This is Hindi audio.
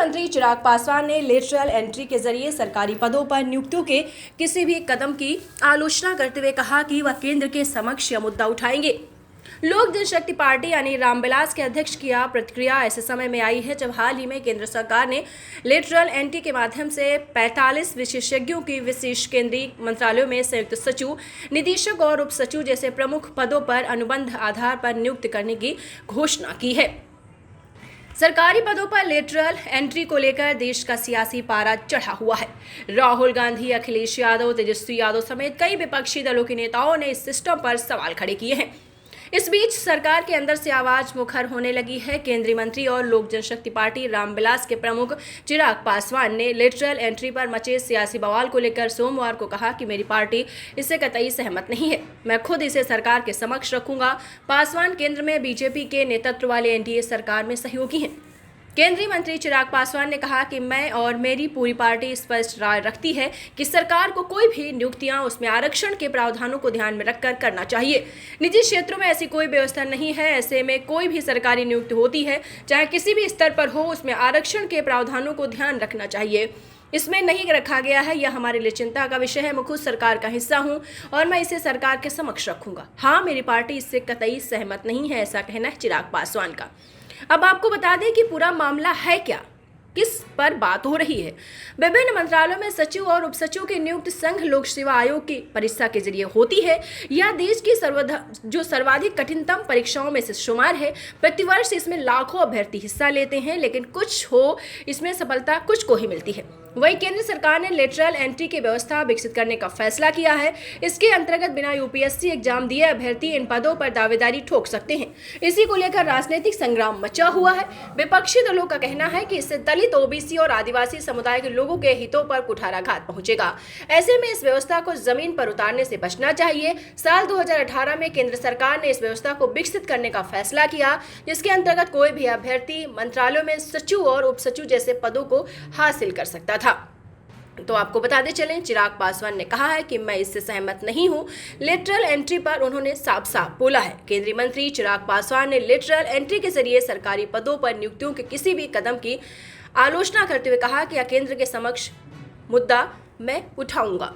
मंत्री चिराग पासवान ने लेटरल एंट्री के जरिए सरकारी पदों पर नियुक्तियों के किसी भी कदम की आलोचना करते हुए कहा कि वह केंद्र के समक्ष यह मुद्दा उठाएंगे। लोक जनशक्ति पार्टी यानी रामविलास के अध्यक्ष की यह प्रतिक्रिया ऐसे समय में आई है जब हाल ही में केंद्र सरकार ने लेटरल एंट्री के माध्यम से 45 विशेषज्ञों की विशेष केंद्रीय मंत्रालयों में संयुक्त सचिव, निदेशक और उप सचिव जैसे प्रमुख पदों पर अनुबंध आधार पर नियुक्त करने की घोषणा की है। सरकारी पदों पर लेटरल एंट्री को लेकर देश का सियासी पारा चढ़ा हुआ है। राहुल गांधी, अखिलेश यादव, तेजस्वी यादव समेत कई विपक्षी दलों के नेताओं ने इस सिस्टम पर सवाल खड़े किए हैं। इस बीच सरकार के अंदर से आवाज मुखर होने लगी है। केंद्रीय मंत्री और लोक जनशक्ति पार्टी रामविलास के प्रमुख चिराग पासवान ने लेटरल एंट्री पर मचे सियासी बवाल को लेकर सोमवार को कहा कि मेरी पार्टी इससे कतई सहमत नहीं है, मैं खुद इसे सरकार के समक्ष रखूंगा। पासवान केंद्र में बीजेपी के नेतृत्व वाले एनडीए सरकार में सहयोगी हैं। केंद्रीय मंत्री चिराग पासवान ने कहा कि मैं और मेरी पूरी पार्टी स्पष्ट राय रखती है कि सरकार को कोई भी नियुक्तियां उसमें आरक्षण के प्रावधानों को ध्यान में रखकर करना चाहिए। निजी क्षेत्रों में ऐसी कोई व्यवस्था नहीं है। ऐसे में कोई भी सरकारी नियुक्ति होती है, चाहे किसी भी स्तर पर हो, उसमें आरक्षण के प्रावधानों को ध्यान रखना चाहिए। इसमें नहीं रखा गया है, यह हमारे लिए चिंता का विषय है। मैं खुद सरकार का हिस्सा हूं और मैं इसे सरकार के समक्ष रखूंगा। हाँ, मेरी पार्टी इससे कतई सहमत नहीं है, ऐसा कहना है चिराग पासवान का। अब आपको बता दें कि पूरा मामला है क्या, किस पर बात हो रही है। विभिन्न मंत्रालयों में सचिव और उपसचिव की नियुक्ति संघ लोक सेवा आयोग की परीक्षा के जरिए होती है। यह देश की सर्वाधिक कठिनतम परीक्षाओं में से शुमार है। प्रतिवर्ष इसमें लाखों अभ्यर्थी हिस्सा लेते हैं, लेकिन कुछ हो इसमें सफलता कुछ को ही मिलती है। वहीं केंद्र सरकार ने लेटरल एंट्री की व्यवस्था विकसित करने का फैसला किया है। इसके अंतर्गत बिना यूपीएससी एग्जाम दिए अभ्यर्थी इन पदों पर दावेदारी ठोक सकते हैं। इसी को लेकर राजनीतिक संग्राम मचा हुआ है। विपक्षी दलों का कहना है कि इससे दलित, ओबीसी और आदिवासी समुदाय के लोगों के हितों पर कुठाराघात पहुंचेगा। ऐसे में इस व्यवस्था को जमीन पर उतारने से बचना चाहिए। साल 2018 में केंद्र सरकार ने इस व्यवस्था को विकसित करने का फैसला किया, जिसके अंतर्गत कोई भी अभ्यर्थी मंत्रालयों में सचिव और उपसचिव जैसे पदों को हासिल कर सकता था। तो आपको बताते चलें, चिराग पासवान ने कहा है कि मैं इससे सहमत नहीं हूं। लेटरल एंट्री पर उन्होंने साफ साफ बोला है। केंद्रीय मंत्री चिराग पासवान ने लेटरल एंट्री के जरिए सरकारी पदों पर नियुक्तियों के किसी भी कदम की आलोचना करते हुए कहा कि यह केंद्र के समक्ष मुद्दा मैं उठाऊंगा।